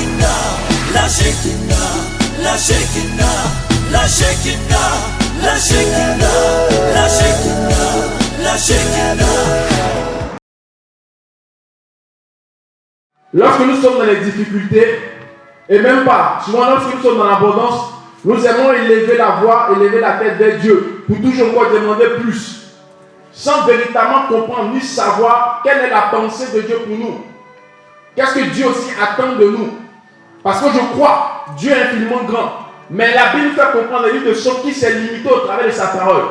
Shekinah, la Shekinah, la Shekinah, la Shekinah, la Shekinah, la Shekinah, la Shekinah. Lorsque nous sommes dans les difficultés, et même pas, souvent lorsque nous sommes dans l'abondance, nous aimons élever la voix, élever la tête vers Dieu, pour toujours encore demander plus, sans véritablement comprendre ni savoir quelle est la pensée de Dieu pour nous. Qu'est-ce que Dieu aussi attend de nous? Parce que je crois, Dieu est infiniment grand, mais la Bible fait comprendre le livre de Psaume qui s'est limité au travers de sa parole.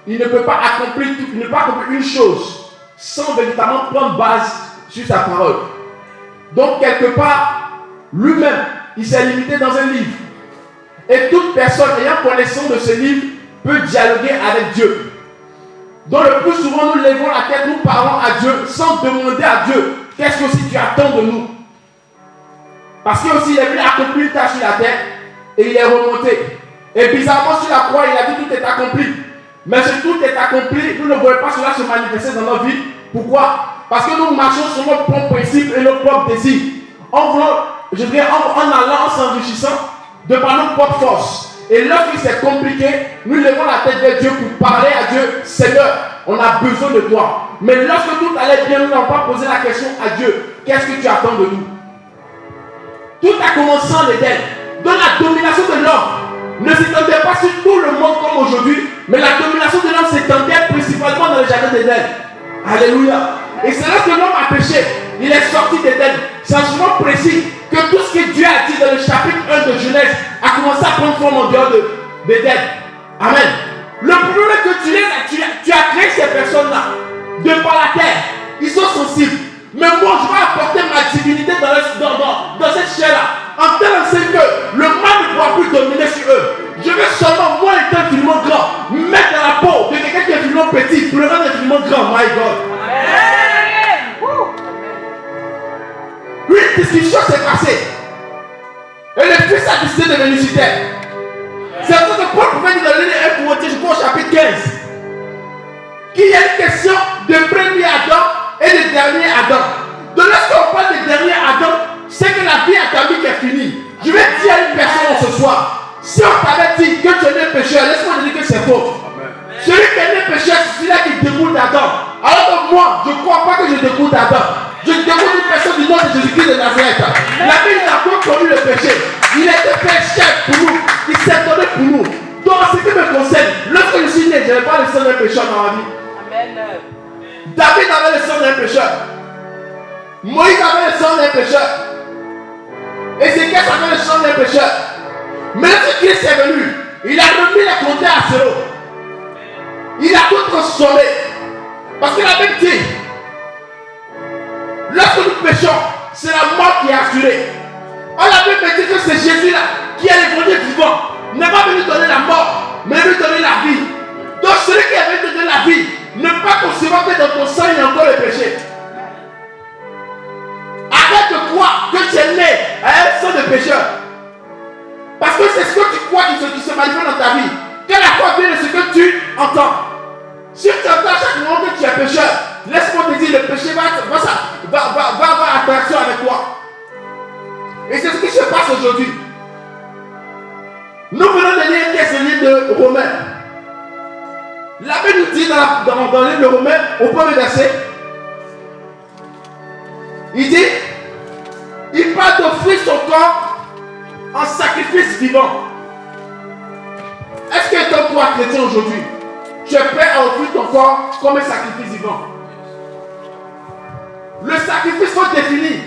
Il ne peut pas accomplir tout, il ne peut pas accomplir une chose sans véritablement prendre base sur sa parole. Donc, quelque part, lui-même, il s'est limité dans un livre. Et toute personne ayant connaissance de ce livre peut dialoguer avec Dieu. Donc, le plus souvent, nous levons la tête, nous parlons à Dieu sans demander à Dieu qu'est-ce que aussi tu attends de nous. Parce qu'il aussi, il est venu accomplir une tâche sur la terre et il est remonté. Et bizarrement, sur la croix, il a dit tout est accompli. Mais ce tout est accompli, nous ne voyons pas cela se manifester dans notre vie. Pourquoi? Parce que nous marchons sur nos propres principes et nos propres désirs. En allant, en s'enrichissant de par nos propres forces. Et lorsqu'il s'est compliqué, nous levons la tête vers Dieu pour parler à Dieu. Seigneur, on a besoin de toi. Mais lorsque tout allait bien, nous n'avons pas posé la question à Dieu. Qu'est-ce que tu attends de nous? Tout a commencé en Éden. Dans la domination de l'homme, ne s'étendait pas sur tout le monde comme aujourd'hui, mais la domination de l'homme s'étendait principalement dans le jardin d'Éden. Alléluia. Et c'est là que l'homme a péché. Il est sorti d'Éden. C'est un souvent précis que tout ce que Dieu a dit dans le chapitre 1 de Genèse a commencé à prendre forme en dehors d'Éden. Amen. Le problème est que tu as créé ces personnes-là de par la terre. Ils sont sensibles. Mais moi, je vais apporter ma divinité dans cette chair-là. En tel sens que le mal ne pourra plus dominer sur eux. Je vais seulement, moi étant infiniment grand, mettre dans la peau de quelqu'un qui est infiniment petit, pour le rendre infiniment grand. My God. Une discussion s'est passée. Et le fils a décidé de venir sur terre. C'est pour ça que Paul pouvait dire dans l'année 1 Corinthiens, je crois au chapitre 15, qu'il y a une question de premier Adam et de dernier Adam. Donc lorsqu'on parle de dernier Adam, c'est que la vie adamique est finie. Je vais dire à une personne ce soir, si on t'avait dit que tu es né pécheur, laisse-moi te dire que c'est faux. Celui qui est né pécheur, c'est celui-là qui découle d'Adam. Alors que moi, je ne crois pas que je découle d'Adam. Je découle d'une personne du nom de Jésus-Christ de Nazareth. La Bible n'a pas connu le péché. Il était pécheur pour nous. Il s'est donné pour nous. Donc, en ce qui me concerne, lorsque je suis né, je n'avais pas le sang d'un pécheur dans ma vie. Amen. David avait le sang d'un pécheur. Moïse avait le sang d'un pécheur. Ézéchiel avait le sang d'un pécheur. Mais lorsque Christ est venu, il a remis les compteurs à zéro. Il a tout transformé. Parce que la Bible dit, lorsque nous péchons, c'est la mort qui est assurée. On a Bible dit que c'est Jésus-là qui est l'évangile vivant. Il n'est pas venu donner la mort, mais venu donner la vie. Donc celui qui est venu donner la vie, ne pas concevoir que dans ton sang il y a encore le péché. Arrête de croire que tu es né à un sang de pécheur. Parce que c'est ce que tu crois qui se manifeste dans ta vie. Que la foi vient de ce que tu entends. Si tu entends chaque moment que tu es pécheur, laisse-moi te dire, le péché va avoir attraction avec toi. Et c'est ce qui se passe aujourd'hui. Nous venons de lire ce livre de Romains. La Bible nous dit dans le livre de Romains, au premier verset, il dit, il parle d'offrir son corps en sacrifice vivant. Est-ce que toi, chrétien aujourd'hui, tu es prêt à offrir ton corps comme un sacrifice vivant? Le sacrifice faut définir.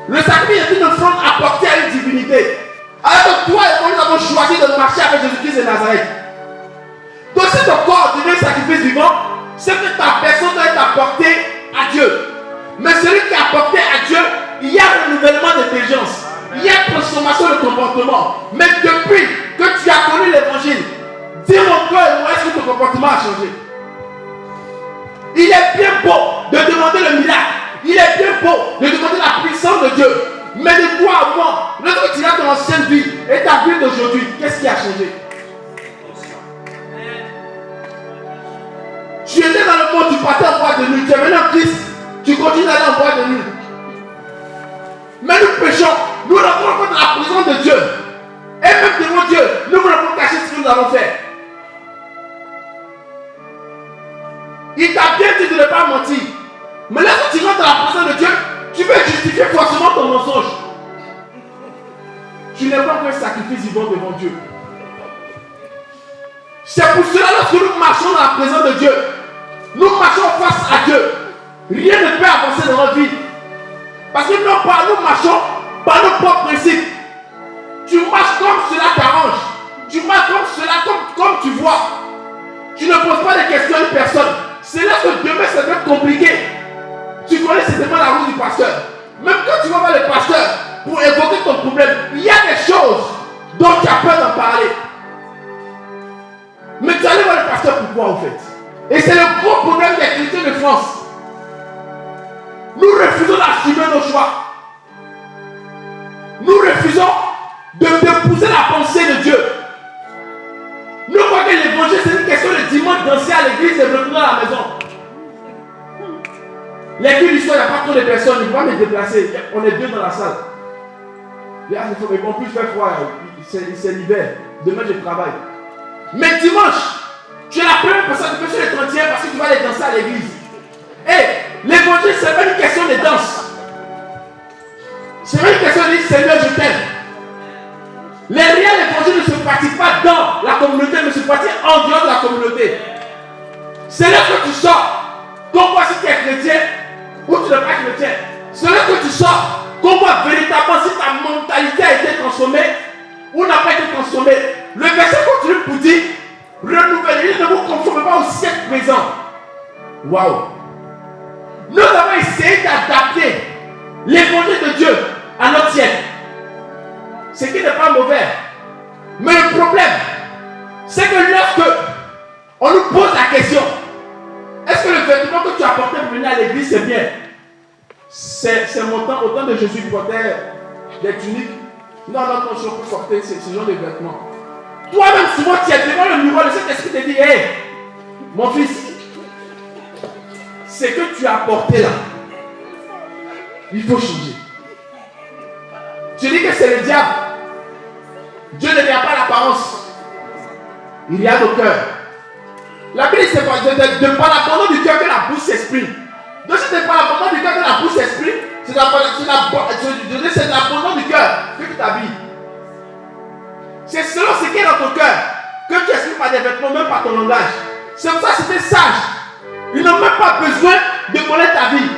Le sacrifice est une offrande apportée à une divinité. Alors que toi et moi, nous avons choisi de marcher avec Jésus-Christ de Nazareth. Donc si ton corps devient un sacrifice vivant, c'est que ta personne doit être apportée à Dieu. Mais celui qui est apporté à Dieu, il y a un renouvellement d'intelligence. Il y a une transformation de comportement. Mais depuis que tu as connu l'évangile, dis-moi toi, est-ce que ton comportement a changé? Il est bien beau de demander le miracle. Il est bien beau de demander la puissance de Dieu. Mais de toi à moi, lorsque tu as ton ancienne vie et ta vie d'aujourd'hui, qu'est-ce qui a changé? Tu étais dans le monde, tu partais en boîte de nuit. Tu es venu en Christ, tu continues d'aller en boîte de nuit. Mais nous péchons, nous n'avons dit de ne pas mentir. Mais lorsque tu rentres dans la présence de Dieu, tu veux justifier forcément ton mensonge. Tu n'es pas qu'un sacrifice vivant devant Dieu. C'est pour cela, lorsque nous marchons dans la présence de Dieu, nous marchons face à Dieu. Rien ne peut avancer dans notre vie. Parce que nous marchons par nos propres principes. Tu marches comme cela t'arrange. Tu marches comme cela, comme tu vois. Tu ne poses pas de questions à une personne. C'est là que demain ça devient compliqué. Tu connais certainement la route du pasteur. Même quand tu vas voir le pasteur pour évoquer ton problème, il y a des choses dont tu as peur d'en parler. Mais tu allais voir le pasteur pourquoi en fait? Et c'est le gros problème des chrétiens de France. Nous refusons d'assumer nos choix. Nous refusons d'épouser la pensée de Dieu. Nous croyons que l'évangile c'est une question de dimanche danser à l'église et de retourner à la maison. L'église du soir, il n'y a pas trop de personnes, il ne va pas me déplacer. On est deux dans la salle. Il faut qu'on puisse faire froid. C'est l'hiver. Demain je travaille. Mais dimanche, tu es la première personne qui peut sur le 30e parce que tu vas aller danser à l'église. Et l'évangile, c'est pas une question de danse. C'est pas une question de dire Seigneur, je t'aime. Les réels évangiles ne se pratiquent pas dans la communauté, mais se pratiquent en dehors de la communauté. C'est là que tu sors. Qu'on voit si tu es chrétien ou tu n'es pas chrétien. C'est là que tu sors. Qu'on voit véritablement si ta mentalité a été transformée ou n'a pas été transformée. Le verset continue pour dire renouvelez, ne vous conformez pas au siècle présent. Waouh! Nous avons essayé d'adapter l'évangile de Dieu à notre siècle. Ce qui n'est pas mauvais. Mais le problème, c'est que lorsque on nous pose la question, est-ce que le vêtement que tu as porté pour venir à l'église, c'est bien? C'est mon temps, au temps de Jésus qui portait des tuniques. Non, on peut porter ce genre de vêtements. Toi-même, souvent, tu es devant le miroir, le Saint-Esprit te dit, hé, mon fils, ce que tu as porté là, il faut changer. Tu dis que c'est le diable. Dieu ne vient pas à l'apparence. Il y a nos cœurs. La Bible, c'est de par l'abandon du cœur que la bouche s'exprime. Donc, c'est par l'abandon du cœur que la bouche s'exprime. C'est l'abandon du cœur que tu t'habilles. C'est selon ce qui est dans ton cœur que tu exprimes par des vêtements, même par ton langage. C'est pour ça que c'était sage. Ils n'ont même pas besoin de connaître ta vie.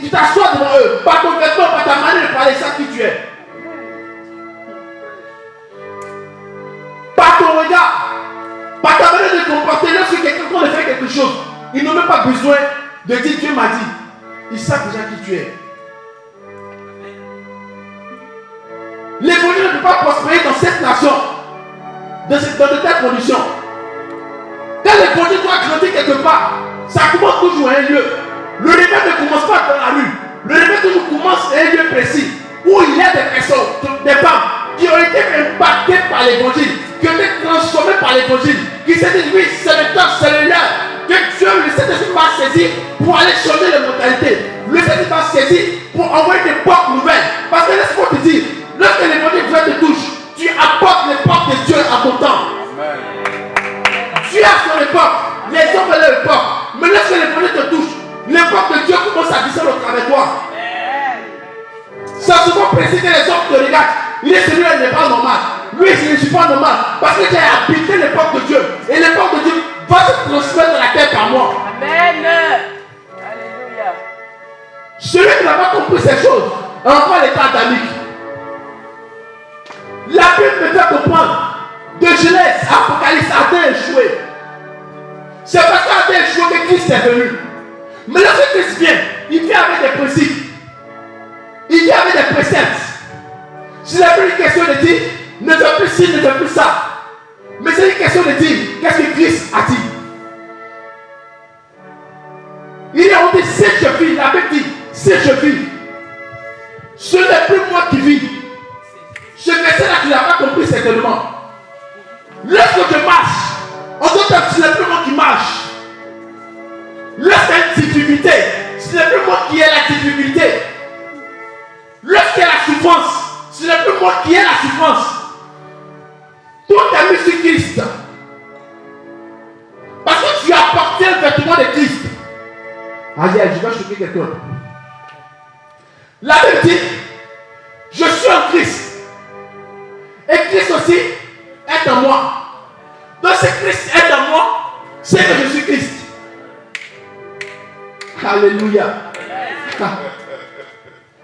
Tu t'assois devant eux, par ton vêtement, par ta manière de parler, ça qui tu es. Par ton regard, par ta manière de te comporter, lorsque quelqu'un te fait quelque chose, ils n'ont même pas besoin de dire Dieu m'a dit. Ils savent déjà qui tu es. L'évangile ne peut pas prospérer dans cette nation, dans de telles conditions. Quand l'évangile doit grandir quelque part, ça commence toujours à un lieu. Le réveil ne commence pas dans la rue. Le réveil toujours commence à un lieu précis où il y a des personnes, des femmes qui ont été impactées par l'évangile, qui ont été transformées par l'évangile, qui se disent oui, c'est le temps, c'est le lieu, que Dieu, le Saint-Esprit va saisir pour aller changer les mentalités. Le Saint-Esprit va saisir pour envoyer des portes nouvelles. Parce que laisse-moi te dire, lorsque l'évangile te touche, tu apportes les portes de Dieu à ton temps. Tu as son époque, les hommes ont leur époque. Mais lorsque l'évangile te touche, l'époque de Dieu commence à descendre au travers de toi. Ça souvent précise que les hommes te regardent. Il est celui-là n'est pas normal. Lui, je ne suis pas normal. Parce que j'ai habité l'époque de Dieu. Et l'époque de Dieu va se transmettre dans la terre par moi. Amen. Alléluia. Celui qui n'a pas compris ces choses, encore l'état adamique. La Bible me fait comprendre de Genèse, Apocalypse, Adam échoué. C'est parce qu'Adam échoué que Christ est venu. Mais lorsque Christ vient, il vient avec des principes. Il vient avec des préceptes. Ce n'est plus une question de dire, ne fais plus ci, ne fais plus ça. Mais c'est une question de dire, qu'est-ce que Christ a dit. Il est dit, si je vis, la Bible dit, si je vis, ce n'est plus moi qui vis. Ce verset-là, tu n'as pas compris certainement. Lorsque je marche, en d'autres termes, ce n'est plus moi qui marche. Lorsqu'il y a une difficulté, ce n'est plus moi qui ai la difficulté. Lorsqu'il y a la souffrance, ce n'est plus moi qui ai la souffrance. Tout est mis sur Christ. Parce que tu as porté le vêtement de Christ. Aïe, je vais choquer quelqu'un. La Bible dit, je suis en Christ. Et Christ aussi est en moi. Donc si Christ est en moi, c'est que je suis Christ. Alléluia.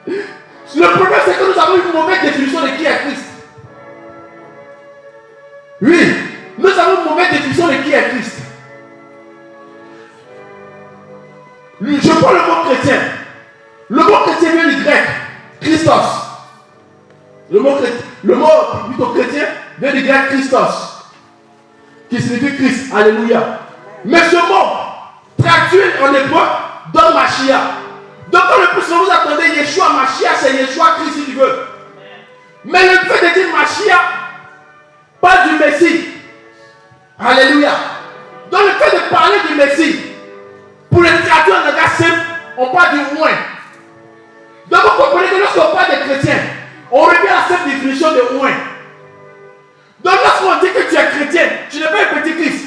Le problème, c'est que nous avons une mauvaise définition de qui est Christ. Oui, nous avons une mauvaise définition de qui est Christ. Je prends le mot chrétien. Le mot chrétien vient du grec, Christos. Le mot plutôt chrétien vient du grec Christos, qui signifie Christ. Alléluia. Mais ce mot, traduit en hébreu, donne Mashiach. Donc quand le plus souvent vous attendez Yeshua, Mashiach, c'est Yeshua Christ si tu veux. Mais le fait de dire Mashiach, pas du Messie. Alléluia. Donc le fait de parler du Messie, pour le traduire en langage simple, on parle du moins. Donc vous comprenez que lorsqu'on parle des chrétiens, on revient à cette définition de moins. Donc lorsqu'on dit que tu es chrétien, tu n'es pas un petit Christ,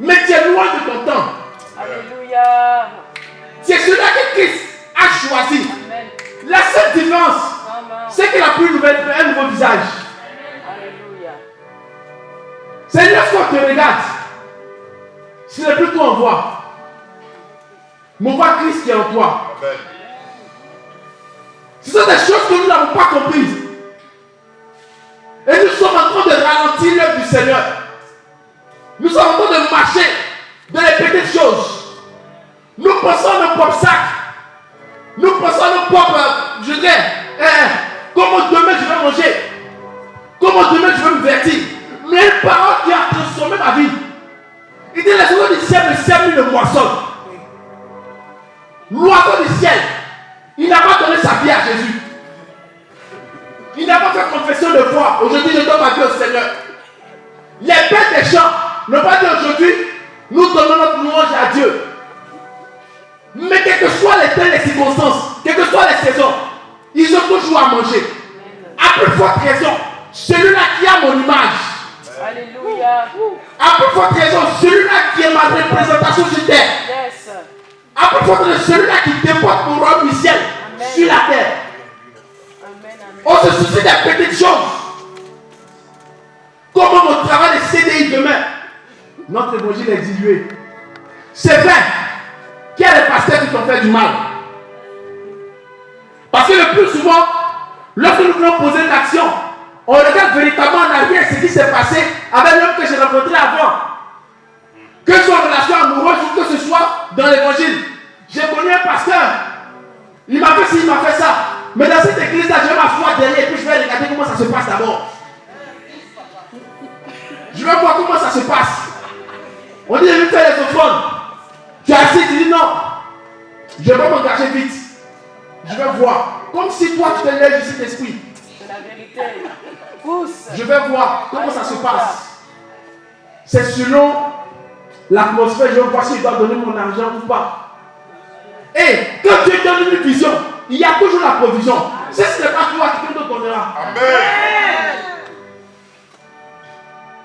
mais tu es loin de ton temps. Alléluia. C'est celui-là que Christ a choisi. Amen. La seule différence, c'est qu'il a pris un nouveau visage. Alléluia. C'est lorsqu'on te regarde, ce n'est plus toi en voit. Mais on voit Christ qui est en toi. Amen. Ce sont des choses que nous n'avons pas comprises. Et nous sommes en train de ralentir l'œuvre du Seigneur. Nous sommes en train de marcher dans les petites choses. Nous pensons à nos propres sacs. Nous pensons à nos propres, je dirais, comment demain je vais manger. Comment demain je vais me vertir. Mais une parole qui a transformé ma vie. Il dit, les oiseaux du ciel ne sèment ni ne moissonnent. L'oiseau du ciel, il n'a pas donné sa vie à Jésus. Il n'a pas fait confession de foi. Aujourd'hui, je donne ma vie au Seigneur. Les bêtes des champs n'ont pas dit aujourd'hui, nous donnons notre louange à Dieu. Mais quelles que soient les temps et les circonstances, quelles que soient les saisons, ils ont toujours à manger. À plus forte raison, celui-là qui a mon image. Alléluia. À plus forte raison, celui-là qui est ma représentation sur terre. Yes. À plus forte raison, celui-là qui déporte mon royaume du ciel sur la terre. Amen. Amen. On se soucie des petites choses. Comment mon travail de CDI demain. Notre évangile est dilué. C'est vrai qu'il y a des pasteurs qui t'ont fait du mal. Parce que le plus souvent, lorsque nous voulons poser une action, on regarde véritablement en arrière ce qui s'est passé avec l'homme que j'ai rencontré avant. Que ce soit en relation amoureuse ou que ce soit dans l'évangile. J'ai connu un pasteur. Il m'a fait ci, il m'a fait ça. Mais dans cette église-là, je vais m'asseoir derrière et puis je vais regarder comment ça se passe d'abord. Je vais voir comment ça se passe. On dit, je vais faire les offrandes. Tu as assis, tu dis non. Je vais m'engager vite. Je vais voir. Comme si toi, tu te lèves du Saint-Esprit. C'est la vérité. Pousse. Je vais voir comment ça se passe. C'est selon l'atmosphère. Je vais voir si je dois donner mon argent ou pas. Et quand Dieu donne une vision, il y a toujours la provision. Si ce n'est pas toi, quelqu'un d'autre donnera. Amen.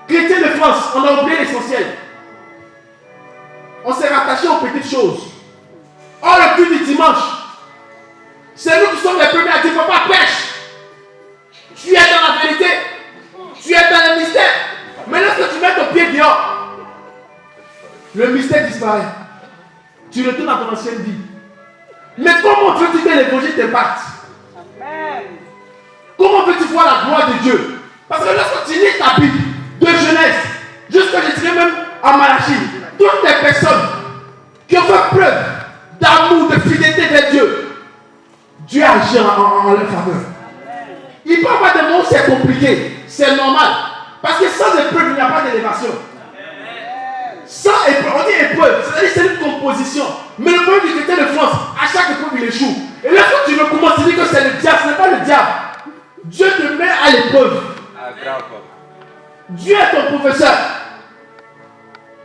Chrétiens de France, on a oublié l'essentiel. On s'est rattaché aux petites choses. Or, le culte du dimanche, c'est nous qui sommes les premiers à dire, papa, pêche. Tu es dans la vérité. Tu es dans le mystère. Mais lorsque tu mets ton pied dehors, le mystère disparaît. Tu retournes à ton ancienne vie. Mais comment veux-tu que l'évangile t'impacte? Amen. Comment veux-tu voir la gloire de Dieu? Parce que lorsque tu lis ta Bible, de Genèse, jusqu'à je dirais même à Malachie, toutes les personnes qui ont fait preuve d'amour, de fidélité vers Dieu, Dieu agit en leur faveur. Il peut y avoir des moments où c'est compliqué, c'est normal. Parce que sans épreuve, il n'y a pas d'élévation. Sans épreuve, on dit épreuve, c'est-à-dire c'est une composition. Mais le problème du chrétien de France, à chaque épreuve, il échoue. Et là, quand tu recommences, tu dis que c'est le diable, ce n'est pas le diable. Dieu te met à l'épreuve. Dieu est ton professeur.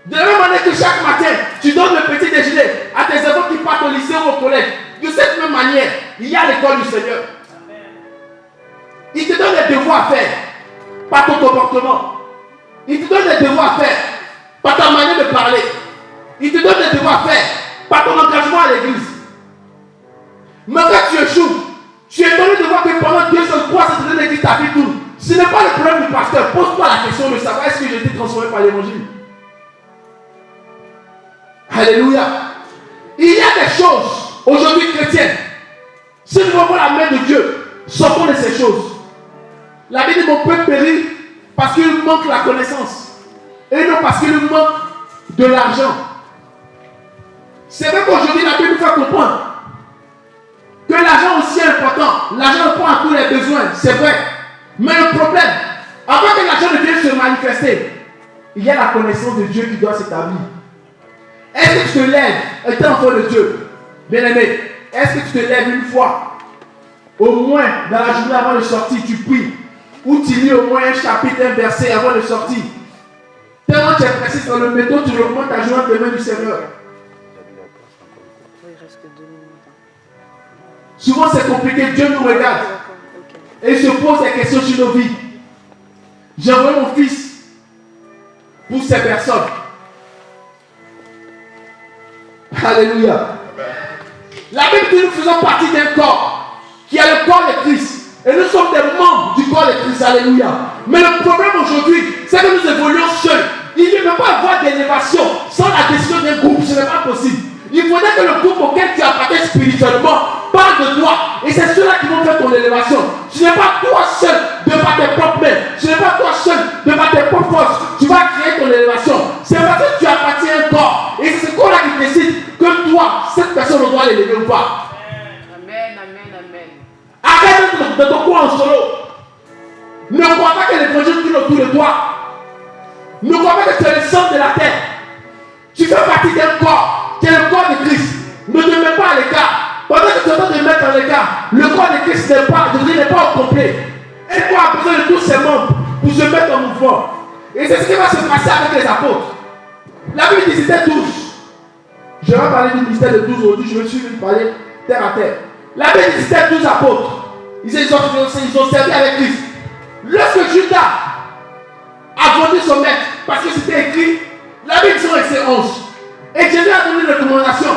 De la même manière que chaque matin, tu donnes le petit déjeuner à tes enfants qui partent au lycée ou au collège. De cette même manière, il y a l'école du Seigneur. Il te donne des devoirs à faire par ton comportement. Il te donne des devoirs à faire par ta manière de parler. Il te donne des devoirs à faire par ton engagement à l'église. Mais quand tu échoues, tu es étonné de voir que pendant 2 ans, 3 ans, de l'église, ta vie tourne. Ce n'est pas le problème du pasteur. Pose-toi la question de savoir est-ce que j'ai été transformé par l'évangile. Alléluia. Il y a des choses aujourd'hui chrétiennes. Si nous voyons la main de Dieu, sortons de ces choses. La Bible dit mon peuple périt parce qu'il manque la connaissance. Et non parce qu'il manque de l'argent. C'est vrai qu'aujourd'hui la Bible nous fait comprendre que l'argent aussi est important. L'argent répond à tous les besoins, c'est vrai. Mais le problème, avant que l'argent de Dieu se manifeste, il y a la connaissance de Dieu qui doit s'établir. Est-ce que tu te lèves, étant enfant de Dieu, bien-aimé, est-ce que tu te lèves une fois, au moins dans la journée avant de sortir, tu pries, ou tu lis au moins un chapitre, un verset avant de sortir. Tellement tu es pressé sur le métro, tu augmentes ta joie de main du Seigneur. Souvent c'est compliqué, Dieu nous regarde et il se pose des questions sur nos vies. J'ai envoyé mon fils pour ces personnes. Alléluia. La Bible dit que nous faisons partie d'un corps qui est le corps de Christ. Et nous sommes des membres du corps de Christ. Alléluia. Mais le problème aujourd'hui, c'est que nous évoluons seuls. Il ne peut pas avoir d'élévation sans la décision d'un groupe. Ce n'est pas possible. Il faudrait que le groupe auquel tu appartiens spirituellement parle de toi. Et c'est ceux-là qui vont faire ton élévation. Ce n'est pas toi seul devant tes propres mains. Ce n'est pas toi seul devant tes propres forces. Tu vas créer ton élévation. C'est parce que tu appartiens à un corps. Et c'est ce corps-là qui décide que toi, cette personne, on doit l'élever ou pas. Amen, amen, amen. Arrête de ton coin en solo. Ne crois pas que l'évangile tourne autour de toi. Ne crois pas que tu es le centre de la terre. Tu fais partie d'un corps, qui est le corps de Christ. Ne te mets pas à l'écart. Pendant que tu es en train de mettre à l'écart, le corps de Christ n'est pas au complet. Et toi a besoin de tous ses membres pour se mettre en mouvement. Et c'est ce qui va se passer avec les apôtres. La Bible dit c'était 12. Je vais parler du ministère de 12 aujourd'hui, je me suis parler terre à terre. La Bible dit c'était 12 apôtres. Ils ont servi avec Christ. Lorsque Judas a vendu son maître, parce que c'était écrit, la Bible dit avec ses 11. Et Jésus a donné une recommandation.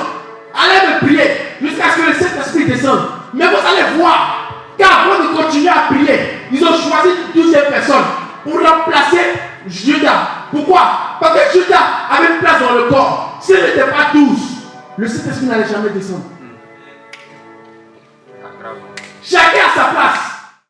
Allez me prier jusqu'à ce que le Saint-Esprit descende. Mais vous allez voir qu'avant de continuer à prier, ils ont choisi une 12e personne pour remplacer Judas. Pourquoi? Parce que Judas avait une place dans le corps. S'il n'était pas 12, le Saint-Esprit n'allait jamais descendre. Chacun a sa place.